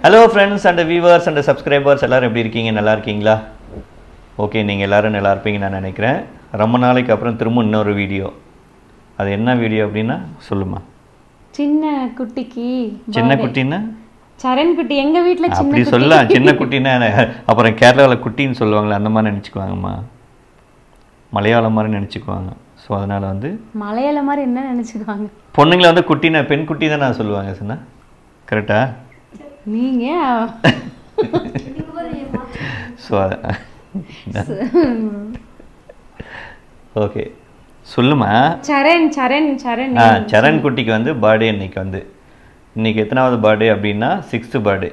Hello friends and viewers and subscribers, எல்லாரும் எப்படி இருக்கீங்க? நல்லா இருக்கீங்களா? ஓகே, நீங்க எல்லாரும் நல்லா இருப்பீங்கன்னு நான் நினைக்கிறேன். ரொம்ப நாளைக்கு அப்புறம் திரும்ப இன்னொரு வீடியோ. அது என்ன வீடியோ அப்படினா சொல்லுமா? சின்ன குட்டிக்கு. சின்ன குட்டினா? சரண் குட்டி எங்க வீட்ல சின்ன குட்டி. அப்படி சொல்லலாம். சின்ன குட்டினா அப்புறம் கேரளால குட்டின்னு சொல்லுவாங்க, அந்த மாதிரி நினைச்சுக்குவாங்கம்மா. மலையாளம் மாதிரி நினைச்சுக்குவாங்க. சோ அதனால வந்து மலையாளம் மாதிரி என்ன நினைச்சுக்குவாங்க? பொண்ணுங்கள வந்து குட்டினா பெண் குட்டி தான் நான் சொல்லுவாங்க சொன்னா. கரெக்ட்டா? நீங்க சோ ஓகே சொல்லுமா. சரண் சரண் சரண் சரண் குட்டிக்கு வந்து பர்த்டே இன்னைக்கு எத்தனாவது பர்த்டே அப்படின்னா 6th பர்த்டே.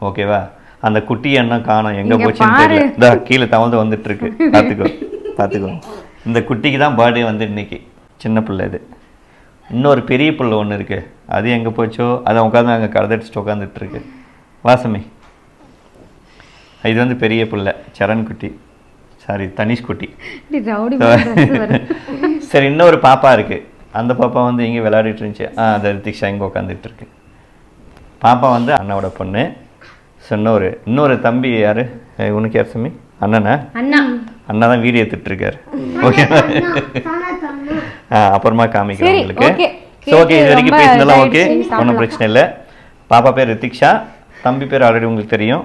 ஓகேவா? அந்த குட்டி என்ன காணோம், எங்க போச்சுன்னு தெரியல. இதா கீழே தவழ்ந்து வந்துட்டு இருக்கு. பாத்துக்கோ இந்த குட்டிக்கு தான் பர்த்டே வந்து இன்னைக்கு. சின்ன பிள்ளை இது. இன்னொரு பெரிய பிள்ளை ஒன்று இருக்கு, அது எங்க போச்சோ, அதை உட்காந்து அங்கே கதடிச்சுட்டு உட்காந்துட்டு இருக்கு. வாசமி, இது வந்து பெரிய பிள்ளை சரண் குட்டி, சாரி தனிஷ் குட்டி. சரி, இன்னொரு பாப்பா இருக்கு. அந்த பாப்பா வந்து இங்கே விளையாடிட்டு இருந்துச்சு. அது ரித்திக்ஷா இங்கே உட்காந்துட்டு இருக்கு. பாப்பா வந்து அண்ணாவோட பொண்ணு. ஸோ இன்னொரு தம்பி யாரு? உனக்கு யார் சமி? அண்ணனா? அண்ணா தான் வீடியோ எடுத்துட்டு இருக்காரு. ஓகே, அப்புறமா காமிக்கிறேன் உங்களுக்கு. ஓகே, இது வரைக்கும் பேசினதெல்லாம் ஓகே, ஒன்றும் பிரச்சனை இல்லை. பாப்பா பேர் ரித்திக்ஷா, தம்பி பேர் ஆல்ரெடி உங்களுக்கு தெரியும்.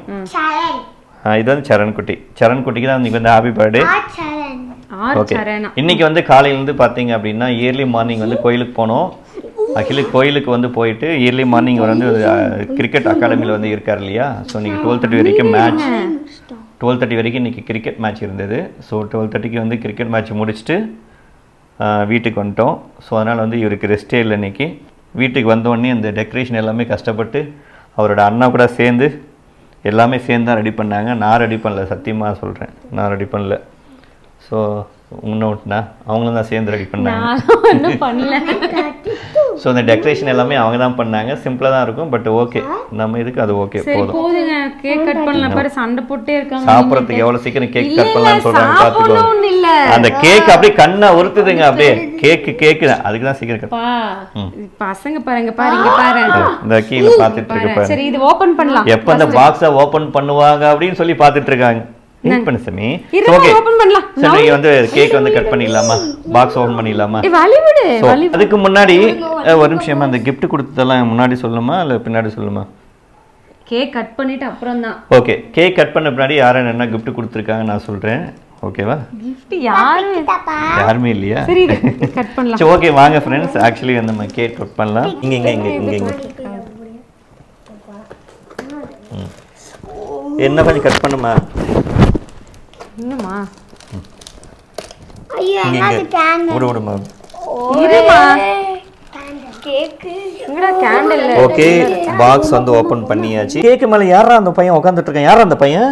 இது வந்து சரண் குட்டி. சரண் குட்டிக்கு தான் இன்னைக்கு வந்து ஹாப்பி பர்த்டே. ஓகே, இன்னைக்கு வந்து காலையிலேருந்து பார்த்தீங்க அப்படின்னா இயர்லி மார்னிங் வந்து கோயிலுக்கு போனோம். ஆக்சுவலி கோயிலுக்கு வந்து போயிட்டு இயர்லி மார்னிங் வந்து கிரிக்கெட் அகாடமியில் வந்து இருக்கார் இல்லையா? ஸோ இன்னைக்கு 12:30 வரைக்கும் மேட்ச். 12:30 வரைக்கும் இன்னைக்கு கிரிக்கெட் மேட்ச் இருந்தது. ஸோ 12:30க்கு வந்து கிரிக்கெட் மேட்ச் முடிச்சுட்டு வீட்டுக்கு வந்துட்டோம். ஸோ அதனால் வந்து இவருக்கு ரெஸ்டே இல்லை இன்னைக்கு. வீட்டுக்கு வந்தோடனே இந்த டெக்கரேஷன் எல்லாமே கஷ்டப்பட்டு அவரோட அண்ணா கூட சேர்ந்து எல்லாமே சேர்ந்து தான் ரெடி பண்ணாங்க. நான் ரெடி பண்ணல, சத்தியமாக சொல்கிறேன், நான் ரெடி பண்ணல. ஸோ முன்னோட்டினா அவங்களும் தான் சேர்ந்து ரெடி பண்ணாங்க. ஸோ இந்த டெக்கரேஷன் எல்லாமே அவங்க தான் பண்ணாங்க. சிம்பிளாக தான் இருக்கும், பட் ஓகே, நம்ம இதுக்கு அது ஓகே போதும். சாப்பிட்றதுக்கு எவ்வளோ சீக்கிரம் கேக் கட் பண்ணலாம்னு சொல்கிறாங்க, பார்த்துக்கோங்க. அந்த கேக் அப்படியே கண்ணை உறுத்துதுங்க, அப்படியே கேக்கு அதுக்கு தான் சீக்கிரம் கட். பசங்க பாருங்க பாருங்க, இந்த கீழே பார்த்துட்டு இருக்கு. சரி, இது ஓபன் பண்ணலாம். எப்போ அந்த பாக்ஸை ஓபன் பண்ணுவாங்க அப்படின்னு சொல்லி பார்த்துட்டு இருக்காங்க. வெயிட் பண்ணு சமி. ஓகே, சரி, வந்து கேக் வந்து கட் பண்ணிடலாமா? பாக்ஸ் ஓபன் பண்ணிடலாமா? அதுக்கு முன்னாடி ஒரு நிமிஷம், அந்த gift கொடுத்ததெல்லாம் முன்னாடி சொல்லுமா இல்ல பின்னாடி சொல்லுமா? கேக் கட் பண்ணிட்டு அப்புறம் தான். ஓகே, கேக் கட் பண்ண பின்னாடி யாரும் என்ன gift கொடுத்திருக்காங்க நான் சொல்றேன். ஓகேவா? gift யாருமே இல்லையா? சரி, கட் பண்ணலாம். சரி, ஓகே வாங்க फ्रेंड्स, ஆக்சுவலி வந்து நம்ம கேக் கட் பண்ணலாம். இங்க என்ன பண்ணி கட் பண்ணுமா? என்னமா? ஐயோ, என்னது கேண்டில்? ஓடுமா? இருமா, கேக் எங்கடா கேண்டில்? ஓகே, பாக்ஸ் வந்து ஓபன் பண்ணியாச்சு. கேக் மேல யாரா அந்த பையன் உட்கார்ந்துட்டு இருக்கான்? யாரா அந்த பையன்?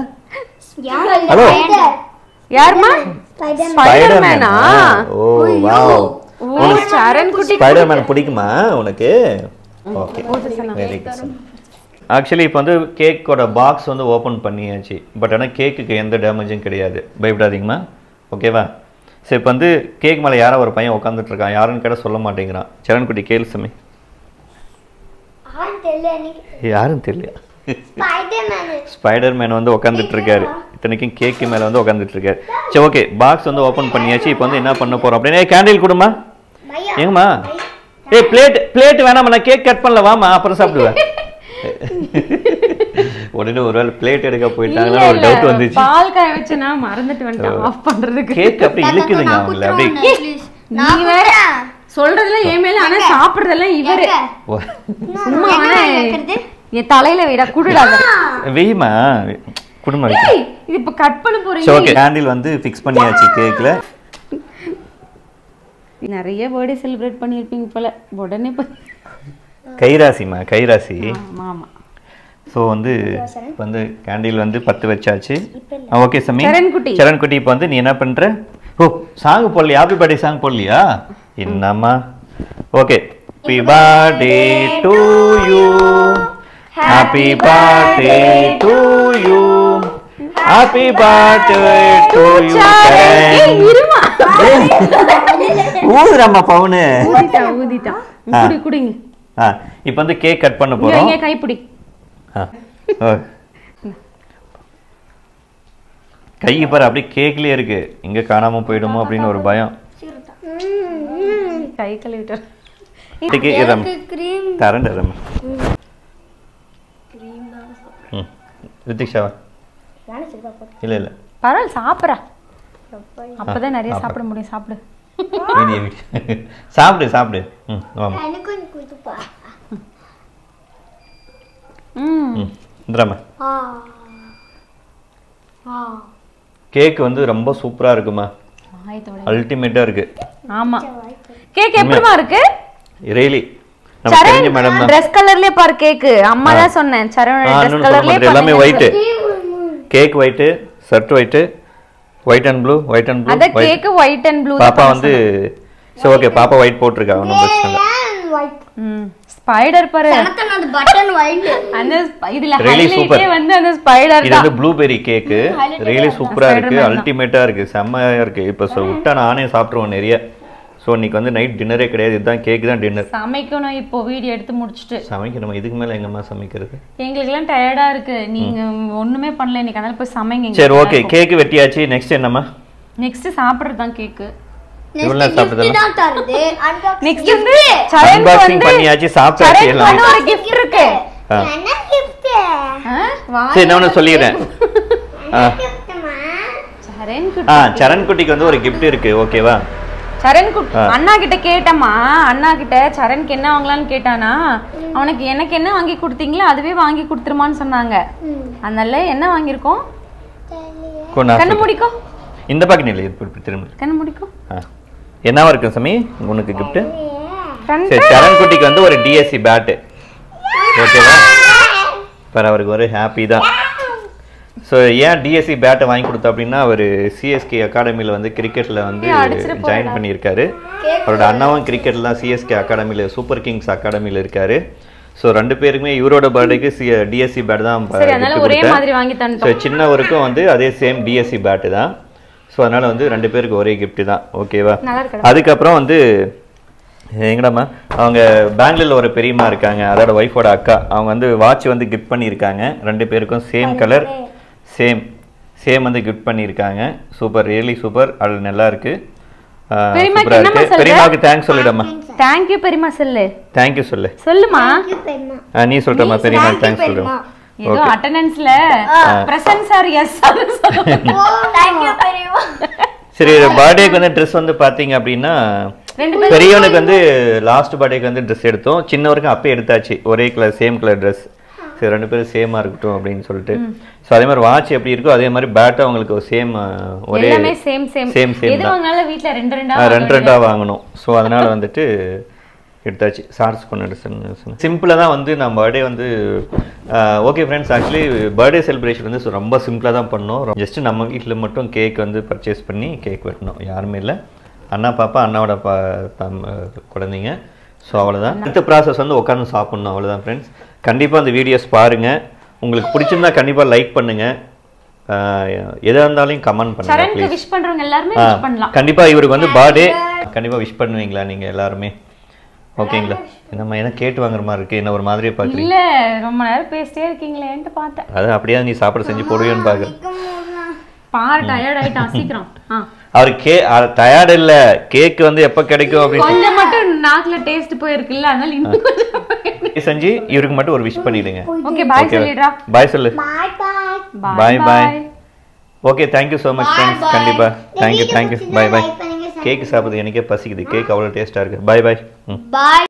ஹலோ, யாருமா? ஸ்பைடர்மேனா? ஓ வாவ், உனக்கு சரண் குட்டி ஸ்பைடர்மேன் பிடிக்குமா உனக்கு? Okay, very good. ஆக்சுவலி இப்போ வந்து கேக்கோட பாக்ஸ் வந்து ஓப்பன் பண்ணியாச்சு. பட் ஆனால் கேக்குக்கு எந்த டேமேஜும் கிடையாது, பயப்படாதீங்கம்மா. ஓகேவா? சரி, இப்போ வந்து கேக் மேலே யாரோ ஒரு பையன் உட்காந்துட்டு இருக்கான். யாருன்னு கேட்டால் சொல்ல மாட்டேங்கிறான். சரண் குட்டி கேளு சமி. யாரும் தெரியல. ஸ்பைடர்மேன் வந்து உட்காந்துட்டு இருக்காரு. இத்தனைக்கும் கேக்கு மேலே வந்து உட்காந்துட்டு இருக்காரு. சரி, ஓகே, பாக்ஸ் வந்து ஓப்பன் பண்ணியாச்சு. இப்போ வந்து என்ன பண்ண போகிறோம் அப்படின்னா, கேண்டில் கொடுமா. ஏங்கம்மா? பிளேட் வேணாமா, நான் கேக் கட் பண்ணல, வாமா அப்புறம் சாப்பிடுவேன். உடனே ஒருவேளை பிளேட் எடுக்க போயிட்டாங்களா ஒரு டவுட் வந்துச்சு. பால் காய வச்சனா மறந்துட்டு வந்துட்டேன் ஆஃப் பண்றதுக்கு. கேக் அப்படி இழுக்குதுங்க அவங்கள. அப்படியே நீ வேற சொல்றதுல ஏ மேல, ஆனா சாப்பிடுறதெல்லாம் இவரே. சும்மா என் தலையில விட குடுடாத. வெய்மா குடுமா. இது இப்ப கட் பண்ண போறீங்க. ஓகே, கேண்டில் வந்து ஃபிக்ஸ் பண்ணியாச்சு கேக்ல. நிறைய பர்த்டே செலிப்ரேட் பண்ணிருப்பீங்க போல. உடனே கைராசிமா, கைராசி. ஆமா. ஸோ வந்து கேண்டில் வந்து 10 வச்சாச்சு. ஓகே சமி. சரண் குட்டி, இப்போ வந்து நீ என்ன பண்ற? ஓ, சாங் போடலையா? ஹாப்பி பர்த்டே சாங் போடலையா? என்னம்மா? Okay, happy birthday to you, happy birthday to you, happy birthday to you. ஊதுறம்மா பவுனு. ஊதிட்டா. குடிங்க. இப்போ வந்து கேக் கட் பண்ண போறோம். கைப்பிடி. கை பாரு அப்படியே கேக்லயே இருக்கு, இங்க காணாம போயிடுமோ அப்படின்னு ஒரு பயம். கை கழுவிட்டு தரேன் ரித்திக்ஷாவா? இல்ல இல்ல பரவாயில்ல, சாப்பிட்றா, அப்பதான் நிறைய சாப்பிட முடியும். சாப்பிடு சாப்பிடு சாப்பிடு. கேக் வந்து ரொம்ப சூப்பரா இருக்குமா, அல்டிமேட்டா இருக்கு. ஆமா, கேக் எப்படிமா இருக்கு? ரியலி மேடம் Dress கலர்லயே பாரு கேக். அம்மா தான் சொன்னேன் சரவண Dress கலர்லயே எல்லாமே white. Cake white, shirt white, white and blue, white and blue. அத கேக் ஒயிட் அண்ட் ப்ளூ. பாப்பா வந்து சோ ஓகே, பாப்பா ஒயிட் போட்டுருக்கா, ஒண்ணும் பிரச்சனை இல்ல. ஸ்பைடர் பாரு, அந்த பட்டன் ஒயிட். அந்த இதுல ஹைலைட்டே வந்து அந்த ஸ்பைடர் தான். இது வந்து ப்ளூபெரி கேக், ரியலி சூப்பரா இருக்கு, அல்டிமேட்டா இருக்கு, செம்மயா இருக்கு. இப்ப விட்டா நானே சாப்பிடுவேன் நிறைய. ஸோ இன்னைக்கு வந்து நைட் டின்னரே கிடையாது, இதுதான் கேக் தான் டின்னர். சமைக்கணும் இப்போ, வீடியோ எடுத்து முடிச்சுட்டு சமைக்கணும். இதுக்கு மேலே எங்கம்மா சமைக்கிறது? எங்களுக்குலாம் டயர்டா இருக்கு, நீங்க ஒண்ணுமே பண்ணல இன்னைக்கு, அதனால போய் சமைங்க. சரி ஓகே, கேக் வெட்டியாச்சு. நெக்ஸ்ட் என்னம்மா? நெக்ஸ்ட் சாப்பிடுறது தான் கேக். இவ்வளவு சாப்பிடுறதெல்லாம் தருது. நெக்ஸ்ட் வந்து சரண் அன்பாக்சிங் பண்ணியாச்சு, சாப்பிட்டாச்சு. எல்லாம் ஒரு gift இருக்கு. என்ன gift? சரி நான் ஒன்னு சொல்லிறேன். சரண் குட்டிக்கு வந்து ஒரு gift இருக்கு, ஓகேவா? சரண் அண்ணா கிட்ட கேட்டமா, அண்ணா கிட்ட சரண்க்கு என்ன வாங்கலாம்னு கேட்டானா, அவனுக்கு எனக்கு என்ன வாங்கி கொடுத்தீங்களோ அதுவே வாங்கி கொடுத்துருமான்னு சொன்னாங்க. அதனால என்ன வாங்கியிருக்கோம்? கண்ணு முடிக்கோ. இந்த பாக்கெட் இல்ல, இது திரும்ப கண்ணு முடிக்கோ. என்னவா இருக்கு சமி உனக்கு gift? சரி, சரண் குட்டிக்கு வந்து ஒரு டிஎஸ்சி பேட், ஓகேவா? பாரு அவருக்கு ஒரு ஹாப்பி தான். ஸோ ஏன் டிஎஸ்சி பேட்டை வாங்கி கொடுத்தா அப்படின்னா, அவர் சிஎஸ்கே அகாடமியில் வந்து கிரிக்கெட்டில் வந்து ஜாயின் பண்ணியிருக்காரு. அவரோட அண்ணாவும் கிரிக்கெட்டில் தான் சிஎஸ்கே அகாடமியில், சூப்பர் கிங்ஸ் அகாடமியில் இருக்காரு. ஸோ ரெண்டு பேருக்குமே இவரோட பர்த்டேக்கு டிஎஸ்சி பேட் தான் கொடுத்தேன். ஸோ சின்னவருக்கும் வந்து அதே சேம் டிஎஸ்சி பேட்டு தான். ஸோ அதனால் வந்து ரெண்டு பேருக்கு ஒரே கிஃப்ட் தான், ஓகேவா? அதுக்கப்புறம் வந்து எங்கடாம்மா, அவங்க பெங்களூரில் ஒரு பெரியம்மா இருக்காங்க, அதோட ஒய்ஃபோட அக்கா, அவங்க வந்து வாட்ச் வந்து கிஃப்ட் பண்ணியிருக்காங்க. ரெண்டு பேருக்கும் சேம் கலர், சேம் வந்து கிஃப்ட் பண்ணியிருக்காங்க. சூப்பர், ரியலி சூப்பர், அது நல்லா இருக்கு, சூப்பரா இருக்கு. பெரியம்மாக்கு தேங்க்ஸ் சொல்லிடம்மா. தேங்க் யூ பெரியம்மா சொல்லு. தேங்க் யூ சொல்லு. சொல்லுமா. நீ சொல்றமா பெரியம்மா தேங்க்ஸ் சொல்றமா. ஏதோ அட்டெண்டன்ஸ்ல பிரசன்ஸ் ஆர் எஸ் Thank you பெரியம்மா. சரி, பர்த்டேக்கு வந்து ட்ரெஸ் வந்து பாத்தீங்க அப்படின்னா, பெரியவனுக்கு வந்து லாஸ்ட் பர்த்டேக்கு வந்து ட்ரெஸ் எடுத்தோம், சின்னவருக்கு அப்பே எடுத்தாச்சு, ஒரே கலர் சேம் கலர் ட்ரெஸ். சரி ரெண்டு பேரும் சேமா இருக்கட்டும் அப்படின்னு சொல்லிட்டு. ஸோ அதே மாதிரி வாட்ச் எப்படி இருக்கோ அதே மாதிரி பேட்டும் அவங்களுக்கு சேம், ஒரே சேம் ரெண்டா வாங்கணும். ஸோ அதனால வந்துட்டு எடுத்தாச்சு. சார்ஸ் பண்ண ட்ரெஸ் சிம்பிளாக தான் வந்து நம்ம பர்த்டே வந்து okay friends. Actually birthday celebration வந்து ரொம்ப சிம்பிளாக தான் பண்ணோம். ஜஸ்ட் நம்ம வீட்டில் மட்டும் கேக் வந்து பர்ச்சேஸ் பண்ணி கேக் வெட்டணும், யாருமே இல்லை. அண்ணா பாப்பா, அண்ணாவோட குழந்தைங்க. ஸோ அவ்வளோதான். அடுத்த ப்ராசஸ் வந்து உட்காந்து சாப்பிட்ணும், அவ்வளோதான் ஃப்ரெண்ட்ஸ். கண்டிப்பாக அந்த வீடியோஸ் பாருங்கள், உங்களுக்கு பிடிச்சிருந்தா கண்டிப்பாக லைக் பண்ணுங்கள், எதாக இருந்தாலும் கமெண்ட் பண்ணுங்கள். கண்டிப்பாக இவருக்கு வந்து பர்த்டே கண்டிப்பாக விஷ் பண்ணுவீங்களா நீங்கள் எல்லாருமே? ஓகேங்களா? நம்ம என்ன கேட்டு வாங்குற மாதிரி இருக்கு, என்ன ஒரு மாதிரியே பார்க்குறீங்க? இல்லை ரொம்ப நேரம் பேசிட்டே இருக்கீங்களேன்ட்டு பார்த்தேன். அது அப்படியே நீ சாப்பிட செஞ்சு போடுவேன்னு பார்க்குறேன். பாரு டயர்ட் ஆயிட்டான் சீக்கிரம். அவர் டயர்ட் இல்ல, கேக் வந்து எப்ப கிடைக்கும் அப்படின்னு கொஞ்சம் மட்டும் நாக்குல டேஸ்ட் போயிருக்குல்ல, அதனால இன்னும் கொஞ்சம் செஞ்சு இவருக்கு மட்டும் ஒரு விஷ் பண்ணிடுங்க. ஓகே பை சொல்லிடுறா. பை சொல்லு. Bye bye. Okay, thank you so much friends. கண்டிப்பா thank you. Bye bye. Cake சாப்பிடுறது எனக்கே பசிக்குது, கேக் அவ்வளவு டேஸ்டா இருக்கு. Bye bye. பை.